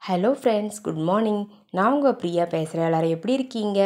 Hello friends, good morning. நான் உங்கள் பிரியா பேசுகிறேன். எல்லோரும் எப்படி இருக்கீங்க?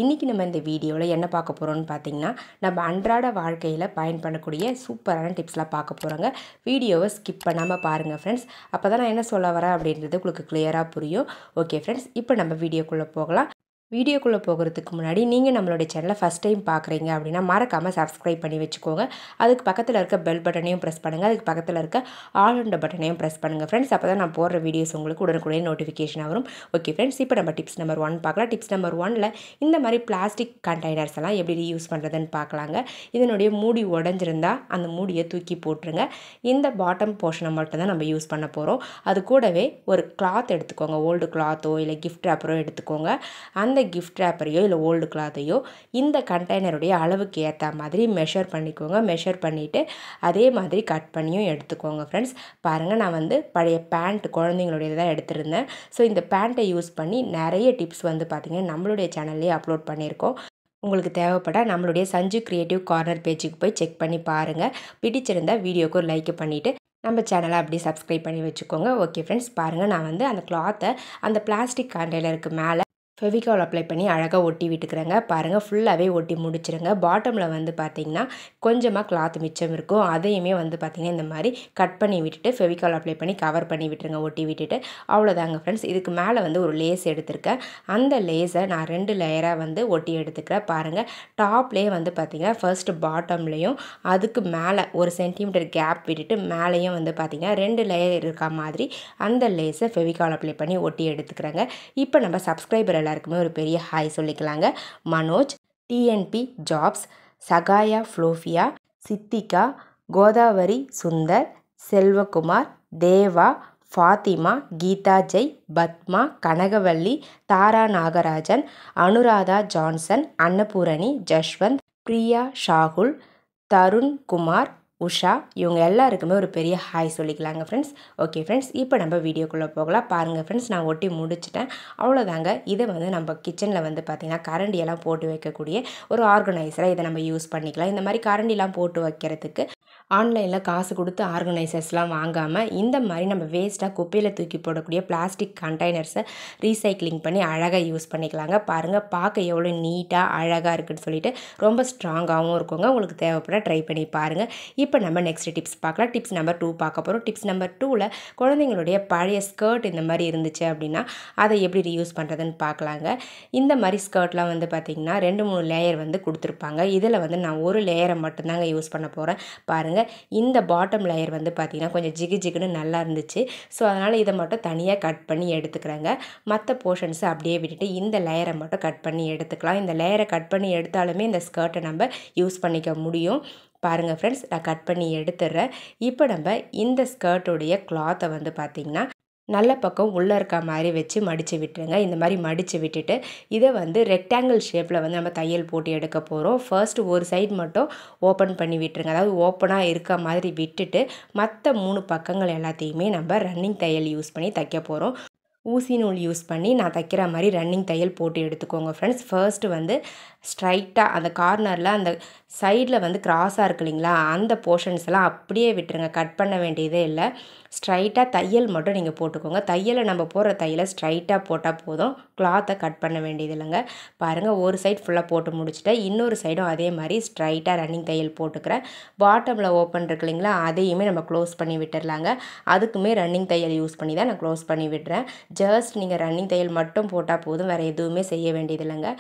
இன்றைக்கி நம்ம இந்த வீடியோவில் என்ன பார்க்க போகிறோம்னு பார்த்தீங்கன்னா, நம்ம அன்றாட வாழ்க்கையில் பயன்படக்கூடிய சூப்பரான டிப்ஸ்லாம் பார்க்க போகிறோங்க. வீடியோவை ஸ்கிப் பண்ணாமல் பாருங்கள் ஃப்ரெண்ட்ஸ். அப்போ தான் நான் என்ன சொல்ல வரேன் அப்படின்றது உங்களுக்கு கிளியராக புரியும். ஓகே ஃப்ரெண்ட்ஸ், இப்போ நம்ம வீடியோக்குள்ளே போகலாம். வீடியோக்குள்ளே போகிறதுக்கு முன்னாடி நீங்கள் நம்மளுடைய சேனலை ஃபஸ்ட் டைம் பார்க்குறீங்க அப்படின்னா மறக்காமல் சப்ஸ்கிரைப் பண்ணி வச்சுக்கோங்க. அதுக்கு பக்கத்தில் இருக்க பெல் பட்டனையும் ப்ரெஸ் பண்ணுங்கள். அதுக்கு பக்கத்தில் இருக்க ஆல் என்ற பட்டனையும் ப்ரெஸ் பண்ணுங்கள் ஃப்ரெண்ட்ஸ். அப்போ தான் நான் போடுற வீடியோஸ் உங்களுக்கு உடனுக்குடனே நோட்டிஃபிகேஷன் வரும். ஓகே ஃப்ரெண்ட்ஸ், இப்போ நம்ம டிப்ஸ் நம்பர் 1 பார்க்கலாம். டிப்ஸ் நம்பர் 1ல் இந்த மாதிரி பிளாஸ்டிக் கண்டெய்னர்ஸ் எல்லாம் எப்படி ரீயூஸ் பண்ணுறதுன்னு பார்க்கலாங்க. இதனுடைய மூடி உடஞ்சிருந்தால் அந்த மூடியை தூக்கி போட்டுருங்க. இந்த பாட்டம் போர்ஷனை மட்டும் தான் நம்ம யூஸ் பண்ண போகிறோம். அது கூடவே ஒரு கிளாத் எடுத்துக்கோங்க. ஓல்டு கிளாத்தோ இல்லை கிஃப்ட் ரேப்பரோ எடுத்துக்கோங்க. அந்த கிஃப்ட் ரேப்பரையோ இல்லை ஓல்டு கிளாத்தையோ இந்த கண்டெய்னருடைய அளவுக்கு ஏற்ற மாதிரி மெஷர் பண்ணிக்கோங்க. மெஷர் பண்ணிவிட்டு அதே மாதிரி கட் பண்ணியும் எடுத்துக்கோங்க ஃப்ரெண்ட்ஸ். பாருங்கள், நான் பழைய பேண்ட் குழந்தைங்களுடைய தான் எடுத்திருந்தேன். ஸோ இந்த பேண்ட்டை யூஸ் பண்ணி நிறைய டிப்ஸ் பார்த்திங்கன்னா நம்மளுடைய சேனல்லேயே அப்லோட் பண்ணியிருக்கோம். உங்களுக்கு தேவைப்பட நம்மளுடைய சஞ்சு கிரியேட்டிவ் கார்னர் பேஜுக்கு போய் செக் பண்ணி பாருங்கள். பிடிச்சிருந்தால் வீடியோக்கு ஒரு லைக் பண்ணிவிட்டு நம்ம சேனலை அப்படியே சப்ஸ்கிரைப் பண்ணி வச்சுக்கோங்க. ஓகே ஃப்ரெண்ட்ஸ், பாருங்கள், நான் அந்த கிளாத்தை அந்த பிளாஸ்டிக் கண்டெய்னருக்கு மேலே ஃபெவிகால் அப்ளை பண்ணி அழகாக ஒட்டி விட்டுக்கிறேங்க. பாருங்கள், ஃபுல்லாகவே ஒட்டி முடிச்சிருங்க. பாட்டமில் பார்த்திங்கன்னா கொஞ்சமாக கிளாத் மிச்சம் இருக்கும். அதையுமே பார்த்திங்கன்னா இந்த மாதிரி கட் பண்ணி விட்டுட்டு ஃபெவிகால் அப்ளை பண்ணி கவர் பண்ணி விட்டுருங்க, ஒட்டி விட்டுட்டு. அவ்வளோதாங்க ஃப்ரெண்ட்ஸ். இதுக்கு மேலே ஒரு லேஸ் எடுத்திருக்கேன். அந்த லேஸை நான் 2 லேயராக ஒட்டி எடுத்துக்கிறேன். பாருங்கள், டாப்லேயே பார்த்திங்கன்னா ஃபர்ஸ்ட்டு பாட்டம்லேயும் அதுக்கு மேலே 1 சென்டிமீட்டர் கேப் விட்டுட்டு மேலேயும் பார்த்திங்கன்னா 2 லேயர் இருக்க மாதிரி அந்த லேஸை ஃபெவிகால் அப்ளை பண்ணி ஒட்டி எடுத்துக்கிறேங்க. இப்போ நம்ம சப்ஸ்கிரைபர் எல்லாருக்குமே ஒரு பெரிய ஹாய் சொல்லிக்கலாங்க. மனோஜ், டிஎன்பி ஜாப்ஸ், சகாயா ஃப்ளோஃபியா, சித்திகா, கோதாவரி சுந்தர், செல்வகுமார், தேவா, ஃபாத்திமா, கீதா ஜெய், பத்மா, கனகவல்லி, தாரா நாகராஜன், அனுராதா ஜான்சன், அன்னபூரணி, ஜஷ்வந்த், பிரியா ஷாகுல், தருண் குமார், உஷா, இவங்க எல்லாருக்குமே ஒரு பெரிய ஹாய் சொல்லிக்கலாங்க ஃப்ரெண்ட்ஸ். ஓகே ஃப்ரெண்ட்ஸ், இப்போ நம்ம வீடியோக்குள்ளே போகலாம். பாருங்கள் ஃப்ரெண்ட்ஸ், நான் ஒட்டி முடிச்சிட்டேன். அவ்வளோதாங்க. இதை நம்ம கிச்சனில் பார்த்திங்கன்னா கரண்டியெல்லாம் போட்டு வைக்கக்கூடிய ஒரு ஆர்கனைசராக இதை நம்ம யூஸ் பண்ணிக்கலாம். இந்த மாதிரி கரண்டிலாம் போட்டு வைக்கிறதுக்கு ஆன்லைனில் காசு கொடுத்து ஆர்கனைசர்ஸ்லாம் வாங்காமல் இந்த மாதிரி நம்ம வேஸ்ட்டாக குப்பையில் தூக்கி போடக்கூடிய பிளாஸ்டிக் கண்டெய்னர்ஸை ரீசைக்ளிங் பண்ணி அழகாக யூஸ் பண்ணிக்கலாங்க. பாருங்கள், பார்க்க எவ்வளோ நீட்டாக அழகாக இருக்குதுன்னு சொல்லிட்டு ரொம்ப ஸ்ட்ராங்காகவும் இருக்குங்க. உங்களுக்கு தேவைப்பட ட்ரை பண்ணி பாருங்கள். இப்போ நம்ம நெக்ஸ்ட் டிப்ஸ் பார்க்கலாம். டிப்ஸ் நம்பர் 2 பார்க்க போகிறோம். டிப்ஸ் நம்பர் 2ல் குழந்தைங்களுடைய பழைய ஸ்கர்ட் இந்த மாதிரி இருந்துச்சு அப்படின்னா அதை எப்படி ரீயூஸ் பண்ணுறதுன்னு பார்க்கலாங்க. இந்த மாதிரி ஸ்கர்ட்லாம் பார்த்திங்கன்னா 2-3 லேயர் கொடுத்துருப்பாங்க. இதில் நான் ஒரு லேயரை மட்டும்தாங்க யூஸ் பண்ண போகிறேன். பாருங்கள், இந்த பாட்டம் லேயர் பார்த்திங்கன்னா கொஞ்சம் ஜிகு ஜிகுன்னு நல்லா இருந்துச்சு. ஸோ அதனால் இதை மட்டும் தனியாக கட் பண்ணி எடுத்துக்கிறேங்க. மற்ற போர்ஷன்ஸை அப்படியே விட்டுட்டு இந்த லேயரை மட்டும் கட் பண்ணி எடுத்துக்கலாம். இந்த லேயரை கட் பண்ணி எடுத்தாலுமே இந்த ஸ்கர்ட்டை நம்ம யூஸ் பண்ணிக்க முடியும். பாருங்கள் ஃப்ரெண்ட்ஸ், நான் கட் பண்ணி எடுத்துடுறேன். இப்போ நம்ம இந்த ஸ்கர்ட்டுடைய கிளாத்தை பார்த்திங்கன்னா நல்ல பக்கம் உள்ளே இருக்க மாதிரி வச்சு மடித்து விட்டுருங்க. இந்த மாதிரி மடித்து விட்டுட்டு இதை ரெக்டாங்கிள் ஷேப்பில் நம்ம தையல் போட்டு எடுக்க போகிறோம். ஃபர்ஸ்ட்டு ஒரு சைடு மட்டும் ஓப்பன் பண்ணி விட்டுருங்க. அதாவது ஓப்பனாக இருக்க மாதிரி விட்டுட்டு மற்ற 3 பக்கங்கள் எல்லாத்தையுமே நம்ம ரன்னிங் தையல் யூஸ் பண்ணி தைக்க போகிறோம். ஊசி நூல் யூஸ் பண்ணி நான் தைக்கிற மாதிரி ரன்னிங் தையல் போட்டு எடுத்துக்கோங்க ஃப்ரெண்ட்ஸ். ஃபர்ஸ்ட்டு ஸ்ட்ரைட்டாக அந்த கார்னரில் அந்த சைடில் கிராஸாக இருக்கு இல்லைங்களா, அந்த போர்ஷன்ஸ் எல்லாம் அப்படியே விட்டுருங்க. கட் பண்ண வேண்டியதே இல்லை. ஸ்ட்ரைட்டாக தையல் மட்டும் நீங்கள் போட்டுக்கோங்க. தையலை நம்ம போடுற தையலை ஸ்ட்ரைட்டாக போட்டால் போதும். கிளாத்தை கட் பண்ண வேண்டியது இல்லைங்க. பாருங்கள், ஒரு சைடு ஃபுல்லாக போட்டு முடிச்சுட்டேன். இன்னொரு சைடும் அதே மாதிரி ஸ்ட்ரைட்டாக ரன்னிங் தையல் போட்டுக்கிறேன். பாட்டமில் ஓப்பன் இருக்கு இல்லைங்களா, அதையுமே நம்ம க்ளோஸ் பண்ணி விட்டுடலாங்க. அதுக்குமே ரன்னிங் தையல் யூஸ் பண்ணி தான் நான் க்ளோஸ் பண்ணி விடுறேன். ஜஸ்ட் நீங்கள் ரன்னிங் தையல் மட்டும் போட்டால் போதும், வேறு எதுவுமே செய்ய வேண்டியது இல்லைங்க.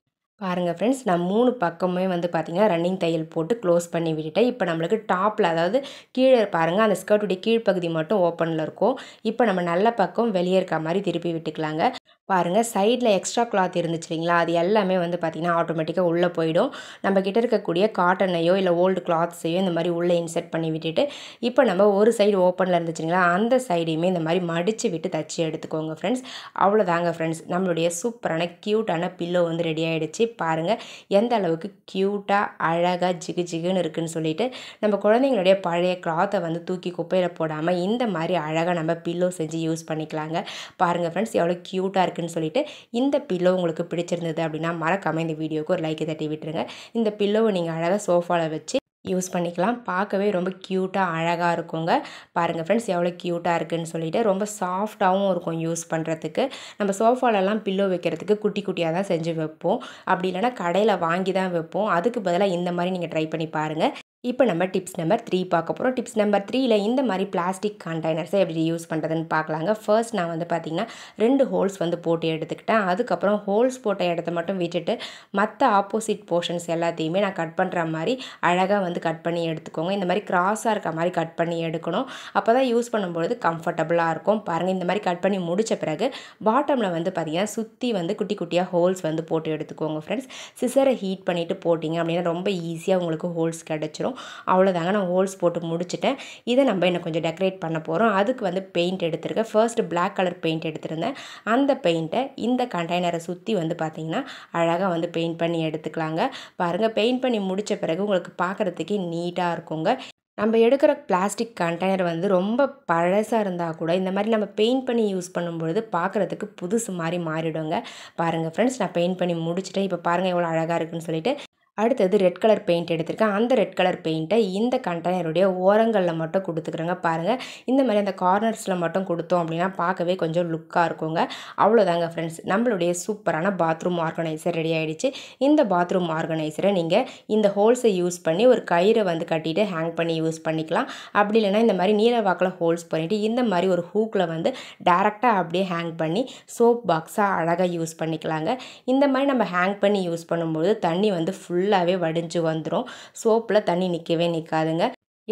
பாருங்கள் ஃப்ரெண்ட்ஸ், நான் 3 பக்கமே பார்த்திங்கன்னா ரன்னிங் தையல் போட்டு க்ளோஸ் பண்ணி விட்டுட்டேன். இப்போ நம்மளுக்கு டாப்பில், அதாவது கீழே பாருங்கள், அந்த ஸ்கர்ட்டுடைய கீழ்ப்பகுதி மட்டும் ஓப்பனில் இருக்கும். இப்போ நம்ம நல்ல பக்கம் வெளியே இருக்க மாதிரி திருப்பி விட்டுக்கலாங்க. பாருங்கள், சைடில் எக்ஸ்ட்ரா கிளாத் இருந்துச்சு இல்லைங்களா, அது எல்லாமே பார்த்திங்கன்னா ஆட்டோமேட்டிக்காக உள்ளே போயிடும். நம்ம கிட்ட இருக்கக்கூடிய காட்டனையோ இல்லை ஓல்டு கிளாத்ஸையோ இந்த மாதிரி உள்ளே இன்செர்ட் பண்ணி விட்டுட்டு இப்போ நம்ம ஒரு சைடு ஓப்பனில் இருந்துச்சுங்களா, அந்த சைடையுமே இந்த மாதிரி மடித்து விட்டு தச்சு எடுத்துக்கோங்க ஃப்ரெண்ட்ஸ். அவ்வளோதாங்க ஃப்ரெண்ட்ஸ், நம்மளுடைய சூப்பரான க்யூட்டான பில்லோ ரெடி ஆகிடுச்சு. பாருங்கள், எந்த அளவுக்கு க்யூட்டாக அழகாக ஜிகு ஜிகுன்னு இருக்குதுன்னு சொல்லிட்டு நம்ம குழந்தைங்களுடைய பழைய கிளாத்தை தூக்கி குப்பையில் போடாமல் இந்த மாதிரி அழகாக நம்ம பில்லோ செஞ்சு யூஸ் பண்ணிக்கலாங்க. பாருங்கள் ஃப்ரெண்ட்ஸ், எவ்வளோ க்யூட்டாக இருக்குன்னு சொல்லிட்டு இந்த பில்லோ உங்களுக்கு பிடிச்சிருந்தது அப்படின்னா மறக்காமல் இந்த வீடியோக்கு ஒரு லைக் தட்டி விட்டுருங்க. இந்த பில்லோவை நீங்கள் அழகாக சோஃபாவில் வச்சு யூஸ் பண்ணிக்கலாம். பார்க்கவே ரொம்ப க்யூட்டாக அழகாக இருக்குங்க. பாருங்கள் ஃப்ரெண்ட்ஸ் எவ்வளோ க்யூட்டாக இருக்குதுன்னு சொல்லிட்டு. ரொம்ப சாஃப்டாகவும் இருக்கும் யூஸ் பண்ணுறதுக்கு. நம்ம சோஃபாலெல்லாம் பில்லோ வைக்கிறதுக்கு குட்டி குட்டியாக தான் செஞ்சு வைப்போம். அப்படி இல்லைனா கடையில் வாங்கி தான் வைப்போம். அதுக்கு பதிலாக இந்த மாதிரி நீங்கள் ட்ரை பண்ணி பாருங்கள். இப்போ நம்ம டிப்ஸ் நம்பர் 3 பார்க்க போகிறோம். டிப்ஸ் நம்பர் 3ல இந்த மாதிரி பிளாஸ்டிக் கண்டெய்னர்ஸை எப்படி யூஸ் பண்ணுறதுன்னு பார்க்கலாங்க. ஃபர்ஸ்ட் நான் வந்து பார்த்திங்கன்னா 2 ஹோல்ஸ் வந்து போட்டு எடுத்துக்கிட்டேன். அதுக்கப்புறம் ஹோல்ஸ் போட்ட இடத்த மட்டும் விட்டுட்டு மற்ற ஆப்போசிட் போர்ஷன்ஸ் எல்லாத்தையுமே நான் கட் பண்ணுற மாதிரி அழகாக வந்து கட் பண்ணி எடுத்துக்கோங்க. இந்த மாதிரி கிராஸாக இருக்க மாதிரி கட் பண்ணி எடுக்கணும். அப்போ தான் யூஸ் பண்ணும்பொழுது கம்ஃபர்டபுளாக இருக்கும். பாருங்கள் இந்த மாதிரி கட் பண்ணி முடித்த பிறகு பாட்டமில் வந்து பார்த்திங்கன்னா சுற்றி வந்து குட்டி குட்டியாக ஹோல்ஸ் வந்து போட்டு எடுத்துக்கோங்க ஃப்ரெண்ட்ஸ். சிசரை ஹீட் பண்ணிவிட்டு போட்டிங்க அப்படின்னா ரொம்ப ஈஸியாக உங்களுக்கு ஹோல்ஸ் கிடச்சிரும். அவ்வளோதாங்க, நான் ஹோல்ஸ் போட்டு முடிச்சிட்டேன். இதை நம்ம இன்னும் கொஞ்சம் டெக்கரேட் பண்ண போகிறோம். அதுக்கு வந்து பெயிண்ட் எடுத்துருக்கேன். ஃபர்ஸ்ட் பிளாக் கலர் பெயிண்ட் எடுத்துருந்தேன். அந்த பெயிண்ட்டை இந்த கண்டெய்னரை சுற்றி வந்து பார்த்திங்கன்னா அழகாக வந்து பெயிண்ட் பண்ணி எடுத்துக்கலாங்க. பாருங்கள் பெயிண்ட் பண்ணி முடித்த பிறகு உங்களுக்கு பார்க்குறதுக்கே நீட்டாக இருக்குங்க. நம்ம எடுக்கிற பிளாஸ்டிக் கண்டெய்னர் வந்து ரொம்ப பழசாக இருந்தால் கூட இந்த மாதிரி நம்ம பெயிண்ட் பண்ணி யூஸ் பண்ணும்பொழுது பார்க்குறதுக்கு புதுசு மாதிரி மாறிடுங்க. பாருங்கள் ஃப்ரெண்ட்ஸ் நான் பெயிண்ட் பண்ணி முடிச்சிட்டேன். இப்போ பாருங்கள் எவ்வளோ அழகாக இருக்குன்னு சொல்லிட்டு. அடுத்தது ரெட் கலர் பெயிண்ட் எடுத்திருக்கேன். அந்த ரெட் கலர் பெயிண்ட்டை இந்த கண்டெய்னருடைய ஓரங்களில் மட்டும் கொடுத்துக்கிறேங்க. பாருங்கள் இந்த மாதிரி அந்த கார்னர்ஸில் மட்டும் கொடுத்தோம் அப்படின்னா பார்க்கவே கொஞ்சம் லுக்காக இருக்குங்க. அவ்வளோதாங்க ஃப்ரெண்ட்ஸ், நம்மளுடைய சூப்பரான பாத்ரூம் ஆர்கனைசர் ரெடி ஆகிடுச்சு. இந்த பாத்ரூம் ஆர்கனைசரை நீங்கள் இந்த ஹோல்ஸை யூஸ் பண்ணி ஒரு கயிறை வந்து கட்டிட்டு ஹேங் பண்ணி யூஸ் பண்ணிக்கலாம். அப்படி இல்லைனா இந்த மாதிரி நீல வாக்கில் ஹோல்ஸ் பண்ணிவிட்டு இந்த மாதிரி ஒரு ஹூக்கில் வந்து டேரெக்டாக அப்படியே ஹேங் பண்ணி சோப் பாக்ஸாக அழகாக யூஸ் பண்ணிக்கலாங்க. இந்த மாதிரி நம்ம ஹேங் பண்ணி யூஸ் பண்ணும்போது தண்ணி வந்து ஃபுல்லாகவே வடிஞ்சு வந்துடும். சோப்பில் தண்ணி நிற்கவே நிற்காதுங்க.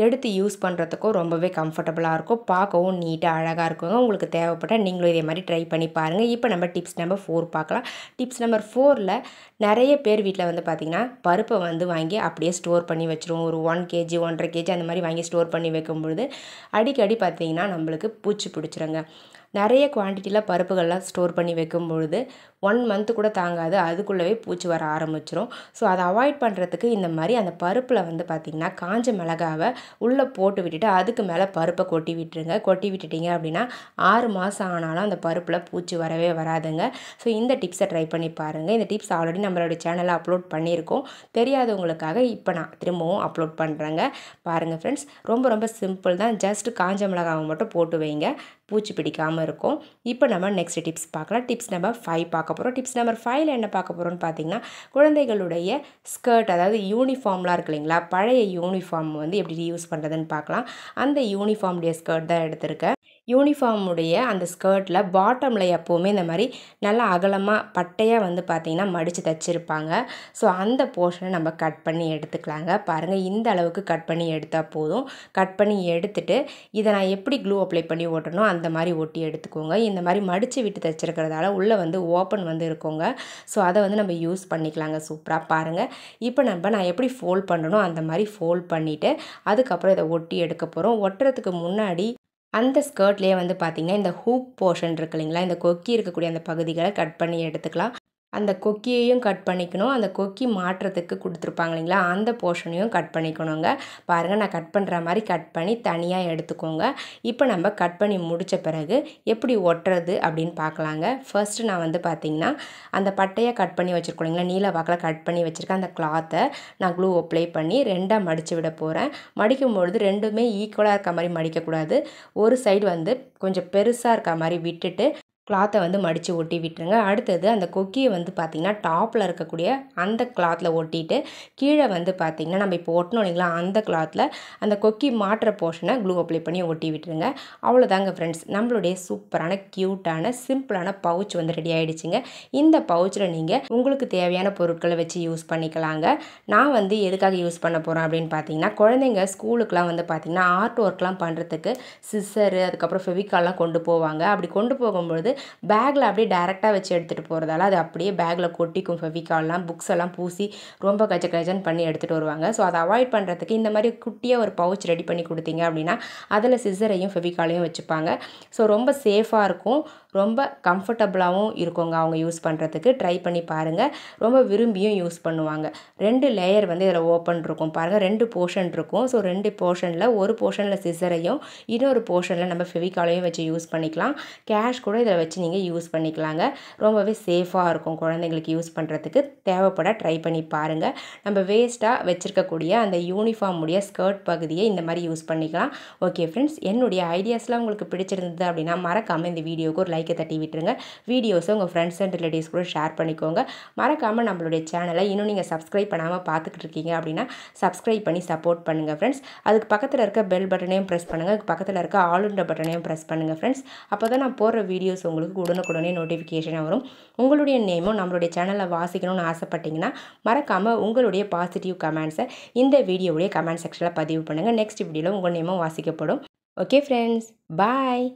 எடுத்து யூஸ் பண்ணுறதுக்கும் ரொம்பவே கம்ஃபர்டபுளாக இருக்கும். பார்க்கவும் நீட்டாக அழகாக இருக்குங்க. உங்களுக்கு தேவைப்பட்டால் நீங்களும் இதே மாதிரி ட்ரை பண்ணி பாருங்கள். இப்போ நம்ம டிப்ஸ் நம்பர் 4 பார்க்கலாம். டிப்ஸ் நம்பர் 4ல் நிறைய பேர் வீட்டில் வந்து பார்த்திங்கன்னா பருப்பை வந்து வாங்கி அப்படியே ஸ்டோர் பண்ணி வச்சுருவோம். ஒரு 1 kg 1.5 kg அந்த மாதிரி வாங்கி ஸ்டோர் பண்ணி வைக்கும்பொழுது அடிக்கடி பார்த்திங்கன்னா நம்மளுக்கு பூச்சி பிடிச்சிருங்க. நிறைய குவான்டிட்டியில் பருப்புகள்லாம் ஸ்டோர் பண்ணி வைக்கும்பொழுது 1 மந்த்து கூட தாங்காது, அதுக்குள்ளவே பூச்சி வர ஆரம்பிச்சிரும். ஸோ அதை அவாய்ட் பண்ணுறதுக்கு இந்த மாதிரி அந்த பருப்பில் வந்து பார்த்திங்கன்னா காஞ்ச மிளகாவை உள்ளே போட்டு விட்டுட்டு அதுக்கு மேலே பருப்பை கொட்டி விட்டுருங்க. கொட்டி விட்டுட்டிங்க அப்படின்னா 6 மாதம் ஆனாலும் அந்த பருப்பில் பூச்சி வரவே வராதுங்க. ஸோ இந்த டிப்ஸை ட்ரை பண்ணி பாருங்கள். இந்த டிப்ஸ் ஆல்ரெடி நம்மளோட சேனலில் அப்லோட் பண்ணியிருக்கோம். தெரியாதவங்களுக்காக இப்போ நான் திரும்பவும் அப்லோட் பண்ணுறேங்க. பாருங்கள் ஃப்ரெண்ட்ஸ், ரொம்ப ரொம்ப சிம்பிள் தான். ஜஸ்ட் காஞ்ச மிளகாவை மட்டும் போட்டு வைங்க, பூச்சி பிடிக்காமல் இருக்கும். இப்போ நம்ம நெக்ஸ்ட் டிப்ஸ் பார்க்கலாம். டிப்ஸ் நம்பர் 5 பார்க்க போகிறோம். டிப்ஸ் நம்பர் 5ல் என்ன பார்க்க போகிறோம்னு பார்த்தீங்கன்னா குழந்தைகளுடைய ஸ்கர்ட், அதாவது யூனிஃபார்ம்லாம் இருக்கு இல்லைங்களா, பழைய யூனிஃபார்ம் வந்து எப்படி யூஸ் பண்ணுறதுன்னு பார்க்கலாம். அந்த யூனிஃபார்முடைய ஸ்கர்ட் தான் எடுத்திருக்கேன். யூனிஃபார்முடைய அந்த ஸ்கர்ட்டில் பாட்டமில் எப்போவுமே இந்த மாதிரி நல்லா அகலமாக பட்டையாக வந்து பார்த்திங்கன்னா மடித்து தைச்சிருப்பாங்க. ஸோ அந்த போர்ஷனை நம்ம கட் பண்ணி எடுத்துக்கலாங்க. பாருங்கள் இந்த அளவுக்கு கட் பண்ணி எடுத்தால் போதும். கட் பண்ணி எடுத்துகிட்டு இதை நான் எப்படி க்ளூ அப்ளை பண்ணி ஓட்டணும் அந்த மாதிரி ஒட்டி எடுத்துக்கோங்க. இந்த மாதிரி மடித்து விட்டு தைச்சிருக்கிறதால உள்ளே வந்து ஓப்பன் வந்து இருக்குங்க. ஸோ அதை வந்து நம்ம யூஸ் பண்ணிக்கலாங்க சூப்பராக. பாருங்கள் இப்போ நான் எப்படி ஃபோல்ட் பண்ணணும் அந்த மாதிரி ஃபோல்ட் பண்ணிவிட்டு அதுக்கப்புறம் இதை ஒட்டி எடுக்க போகிறோம். ஒட்டுறதுக்கு முன்னாடி அந்த ஸ்கர்ட்லேயே வந்து பார்த்திங்கன்னா இந்த ஹூக் போர்ஷன் இருக்கு இல்லைங்களா, இந்த கொக்கி இருக்கக்கூடிய அந்த பகுதிகளை கட் பண்ணி எடுத்துக்கலாம். அந்த கொக்கியையும் கட் பண்ணிக்கணும். அந்த கொக்கி மாட்டுறதுக்கு கொடுத்துருப்பாங்க இல்லைங்களா, அந்த போர்ஷனையும் கட் பண்ணிக்கணுங்க. பாருங்கள் நான் கட் பண்ணுற மாதிரி கட் பண்ணி தனியாக எடுத்துக்கோங்க. இப்போ நம்ம கட் பண்ணி முடித்த பிறகு எப்படி ஒட்டுறது அப்படின்னு பார்க்கலாங்க. ஃபர்ஸ்ட்டு நான் வந்து பார்த்திங்கன்னா அந்த பட்டையை கட் பண்ணி வச்சுருக்கோம் இல்லைங்களா, நீல வாக்கில் கட் பண்ணி வச்சுருக்கேன். அந்த கிளாத்தை நான் க்ளூ அப்ளை பண்ணி 2ஆக மடித்து விட போகிறேன். மடிக்கும்பொழுது ரெண்டுமே ஈக்குவலாக இருக்க மாதிரி மடிக்கக்கூடாது. ஒரு சைடு வந்து கொஞ்சம் பெருசாக இருக்க மாதிரி விட்டுட்டு கிளாத்தை வந்து மடித்து ஒட்டி விட்டுருங்க. அடுத்தது அந்த கொக்கியை வந்து பார்த்திங்கன்னா டாப்பில் இருக்கக்கூடிய அந்த கிளாத்தில் ஒட்டிட்டு கீழே வந்து பார்த்திங்கன்னா நம்ம இப்போ ஒட்டணும் இல்லைங்களா, அந்த கிளாத்தில் அந்த கொக்கி மாட்டுற போர்ஷனை க்ளூ அப்ளை பண்ணி ஒட்டி விட்டுருங்க. அவ்வளோதாங்க ஃப்ரெண்ட்ஸ், நம்மளுடைய சூப்பரான க்யூட்டான சிம்பிளான பவுச் வந்து ரெடி ஆகிடுச்சுங்க. இந்த பவுச்சில் நீங்கள் உங்களுக்கு தேவையான பொருட்களை வச்சு யூஸ் பண்ணிக்கலாங்க. நான் வந்து எதுக்காக யூஸ் பண்ண போகிறேன் அப்படின்னு பார்த்தீங்கன்னா குழந்தைங்க ஸ்கூலுக்குலாம் வந்து பார்த்திங்கன்னா ஆர்ட் ஒர்க்லாம் பண்ணுறதுக்கு சிசரு அதுக்கப்புறம் ஃபெவிகால்லாம் கொண்டு போவாங்க. அப்படி கொண்டு போகும்பொழுது பேக்கில் அப்படியே டேரெக்டாக வச்சு எடுத்துகிட்டு போகிறதால அது அப்படியே பேக்கில் கொட்டிக்கும். ஃபெவிகால்லாம் புக்ஸ் எல்லாம் பூசி ரொம்ப கஜன்னு பண்ணி எடுத்துகிட்டு வருவாங்க. ஸோ அதை அவாய்ட் பண்ணுறதுக்கு இந்த மாதிரி குட்டியாக ஒரு பவுச் ரெடி பண்ணி கொடுத்தீங்க அப்படின்னா அதில் சிசரையும் ஃபெவிகாலையும் வச்சுப்பாங்க. ஸோ ரொம்ப சேஃபாக இருக்கும். ரொம்ப கம்ஃபர்டபுளாகவும் இருக்குங்க அவங்க யூஸ் பண்ணுறதுக்கு. ட்ரை பண்ணி பாருங்கள். ரொம்ப விரும்பியும் யூஸ் பண்ணுவாங்க. 2 லேயர் வந்து இதில் ஓப்பன் இருக்கும் பாருங்கள். 2 போர்ஷன் இருக்கும். ஸோ 2 போர்ஷனில் ஒரு போர்ஷனில் சிசரையும் இன்னொரு போர்ஷனில் நம்ம ஃபெவிகாலையும் வச்சு யூஸ் பண்ணிக்கலாம். கேஷ் கூட இதில் வச்சு நீங்கள் யூஸ் பண்ணிக்கலாங்க. ரொம்பவே சேஃபாக இருக்கும் குழந்தைங்களுக்கு யூஸ் பண்ணுறதுக்கு. தேவைப்பட ட்ரை பண்ணி பாருங்கள். நம்ம வேஸ்ட்டாக வச்சுருக்கக்கூடிய அந்த யூனிஃபார்ம் உடைய ஸ்கர்ட் பகுதியை இந்த மாதிரி யூஸ் பண்ணிக்கலாம். ஓகே ஃப்ரெண்ட்ஸ், என்னுடைய ஐடியாஸ்லாம் உங்களுக்கு பிடிச்சிருந்தது அப்படின்னா மறக்காமல் இந்த வீடியோவுக்கு ஒரு லைக்கை தட்டி விட்டுருங்க. வீடியோஸை உங்கள் ஃப்ரெண்ட்ஸ் அண்ட் ரிலேட்டிவ்ஸ் கூட ஷேர் பண்ணிக்கோங்க. மறக்காமல் நம்மளுடைய சேனலை இன்னும் நீங்கள் சப்ஸ்கிரைப் பண்ணாமல் பார்த்துக்கிட்டு இருக்கீங்க அப்படின்னா சப்ஸ்கிரைப் பண்ணி சப்போர்ட் பண்ணுங்கள் ஃப்ரெண்ட்ஸ். அதுக்கு பக்கத்தில் இருக்க பெல் பட்டனையும் ப்ரெஸ் பண்ணுங்கள். அதுக்கு பக்கத்தில் இருக்க ஆளுன்ற பட்டனையும் ப்ரெஸ் பண்ணுங்கள் ஃப்ரெண்ட்ஸ். அப்போ தான் நான் போடுற வீடியோஸ் உங்களுக்கு உடனுக்குடனே நோட்டிஃபிகேஷனாக வரும். உங்களுடைய நேமும் நம்மளுடைய சேனலில் வாசிக்கணும்னு ஆசைப்பட்டீங்கன்னா மறக்காமல் உங்களுடைய பாசிட்டிவ் கமெண்ட்ஸை இந்த வீடியோவுடைய கமெண்ட் செக்ஷனில் பதிவு பண்ணுங்கள். நெக்ஸ்ட் வீடியோவில் உங்கள் நேமும் வாசிக்கப்படும். ஓகே ஃப்ரெண்ட்ஸ், பாய்.